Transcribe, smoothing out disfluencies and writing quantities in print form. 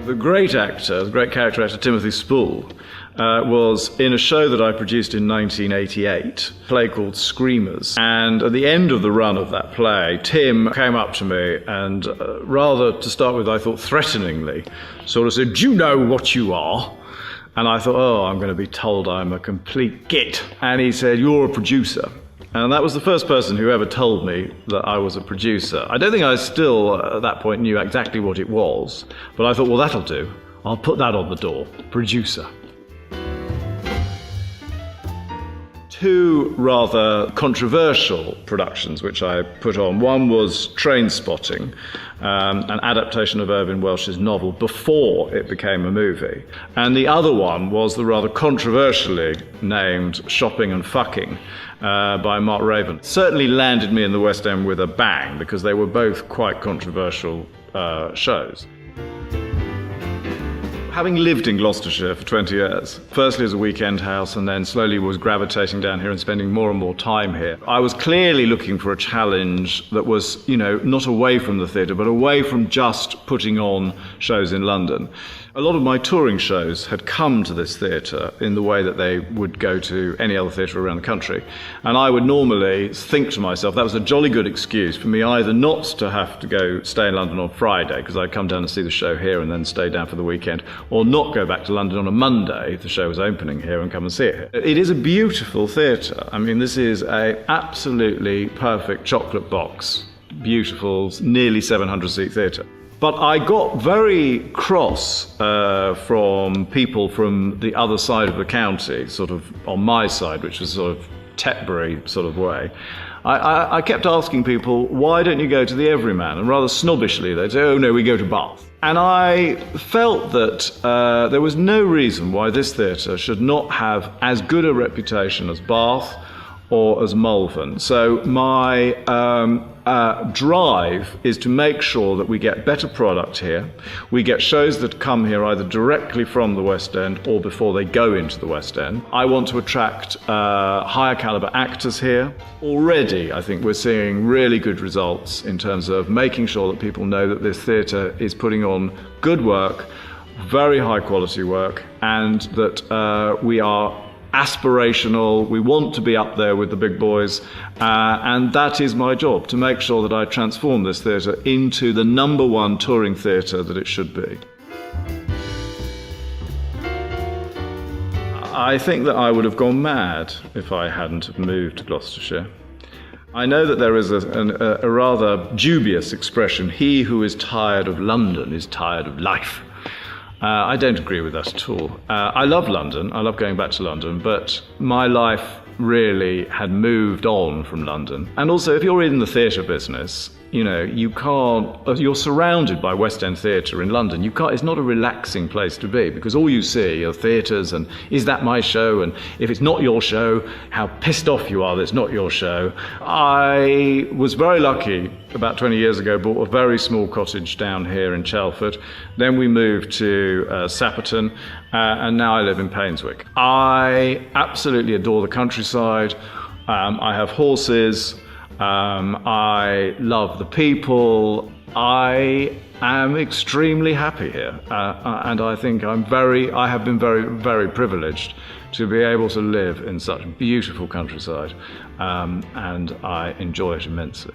The great actor, the great character actor Timothy Spall, was in a show that I produced in 1988, a play called Screamers. And at the end of the run of that play, Tim came up to me and rather, to start with, I thought threateningly, sort of said, "Do you know what you are?" And I thought, oh, I'm going to be told I'm a complete git. And he said, "You're a producer." And that was the first person who ever told me that I was a producer. I don't think I still, at that point, knew exactly what it was. But I thought, well, that'll do. I'll put that on the door. Producer. Two rather controversial productions which I put on. One was Trainspotting, an adaptation of Irvine Welsh's novel before it became a movie. And the other one was the rather controversially named Shopping and Fucking by Mark Raven. It certainly landed me in the West End with a bang because they were both quite controversial shows. Having lived in Gloucestershire for 20 years, firstly as a weekend house and then slowly was gravitating down here and spending more and more time here, I was clearly looking for a challenge that was, not away from the theatre, but away from just putting on shows in London. A lot of my touring shows had come to this theatre in the way that they would go to any other theatre around the country. And I would normally think to myself, that was a jolly good excuse for me either not to have to go stay in London on Friday, because I'd come down and see the show here and then stay down for the weekend, or not go back to London on a Monday if the show was opening here and come and see it here. It is a beautiful theatre. I mean, this is an absolutely perfect chocolate box, beautiful, nearly 700-seat theatre. But I got very cross from people from the other side of the county, sort of on my side, which was sort of Tetbury sort of way. I kept asking people, why don't you go to the Everyman? And rather snobbishly, they'd say, oh no, we go to Bath. And I felt that there was no reason why this theatre should not have as good a reputation as Bath or as Malvern. So my drive is to make sure that we get better product here. We get shows that come here either directly from the West End or before they go into the West End. I want to attract higher caliber actors here. Already, I think we're seeing really good results in terms of making sure that people know that this theatre is putting on good work, very high quality work, and that we are aspirational, we want to be up there with the big boys, and that is my job, to make sure that I transform this theatre into the #1 touring theatre that it should be. I think that I would have gone mad if I hadn't have moved to Gloucestershire. I know that there is a rather dubious expression, he who is tired of London is tired of life. I don't agree with that at all. I love London, I love going back to London, but my life really had moved on from London. And also, if you're in the theatre business, you can't, you're surrounded by West End theatre in London. It's not a relaxing place to be because all you see are theatres and is that my show? And if it's not your show, how pissed off you are that it's not your show. I was very lucky about 20 years ago, bought a very small cottage down here in Chelford. Then we moved to Sapperton and now I live in Painswick. I absolutely adore the countryside. I have horses. I love the people. I am extremely happy here, and I think I have been very, very privileged to be able to live in such beautiful countryside, and I enjoy it immensely.